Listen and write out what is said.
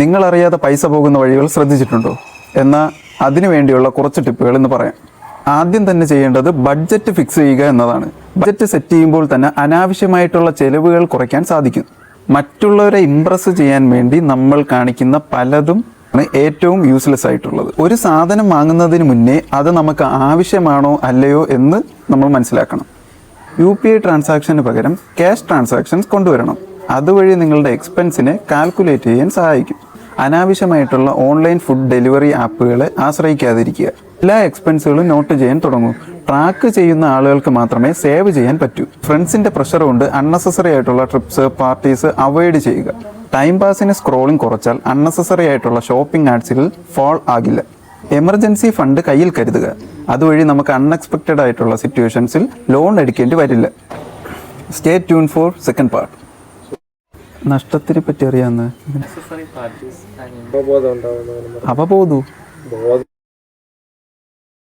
നിങ്ങളറിയാതെ പൈസ പോകുന്ന വഴികൾ ശ്രദ്ധിച്ചിട്ടുണ്ടോ? എന്നാൽ അതിനു വേണ്ടിയുള്ള കുറച്ച് ടിപ്പുകൾ ഇന്ന് പറയാം. ആദ്യം തന്നെ ചെയ്യേണ്ടത് ബഡ്ജറ്റ് ഫിക്സ് ചെയ്യുക എന്നതാണ്. ബഡ്ജറ്റ് സെറ്റ് ചെയ്യുമ്പോൾ തന്നെ അനാവശ്യമായിട്ടുള്ള ചെലവുകൾ കുറയ്ക്കാൻ സാധിക്കും. മറ്റുള്ളവരെ ഇംപ്രസ് ചെയ്യാൻ വേണ്ടി നമ്മൾ കാണിക്കുന്ന പലതും ഏറ്റവും യൂസ്ലെസ് ആയിട്ടുള്ളത്. ഒരു സാധനം വാങ്ങുന്നതിന് മുന്നേ അത് നമുക്ക് ആവശ്യമാണോ അല്ലയോ എന്ന് നമ്മൾ മനസ്സിലാക്കണം. UPI ട്രാൻസാക്ഷന് പകരം ക്യാഷ് ട്രാൻസാക്ഷൻസ് കൊണ്ടുവരണം. അതുവഴി നിങ്ങളുടെ എക്സ്പെൻസിനെ കാൽക്കുലേറ്റ് ചെയ്യാൻ സഹായിക്കും. അനാവശ്യമായിട്ടുള്ള ഓൺലൈൻ ഫുഡ് ഡെലിവറി ആപ്പുകളെ ആശ്രയിക്കാതിരിക്കുക. എല്ലാ എക്സ്പെൻസുകളും നോട്ട് ചെയ്യാൻ തുടങ്ങൂ. ട്രാക്ക് ചെയ്യുന്ന ആളുകൾക്ക് മാത്രമേ സേവ് ചെയ്യാൻ പറ്റൂ. ഫ്രണ്ട്സിൻ്റെ പ്രഷർ കൊണ്ട് അൺനെസസറി ആയിട്ടുള്ള ട്രിപ്സ്, പാർട്ടീസ് അവോയ്ഡ് ചെയ്യുക. ടൈം പാസിന് സ്ക്രോളിംഗ് കുറച്ചാൽ അൺനെസസറി ആയിട്ടുള്ള ഷോപ്പിംഗ് ആഡ്സിൽ ഫോൾ ആകില്ല. എമർജൻസി ഫണ്ട് കയ്യിൽ കരുതുക. അതുവഴി നമുക്ക് അൺഎക്സ്പെക്റ്റഡ് ആയിട്ടുള്ള സിറ്റുവേഷൻസിൽ ലോൺ എടുക്കേണ്ടി വരില്ല. Stay tune for second part. നഷ്ടത്തിനെ പറ്റി അറിയാവുന്ന അവബോധം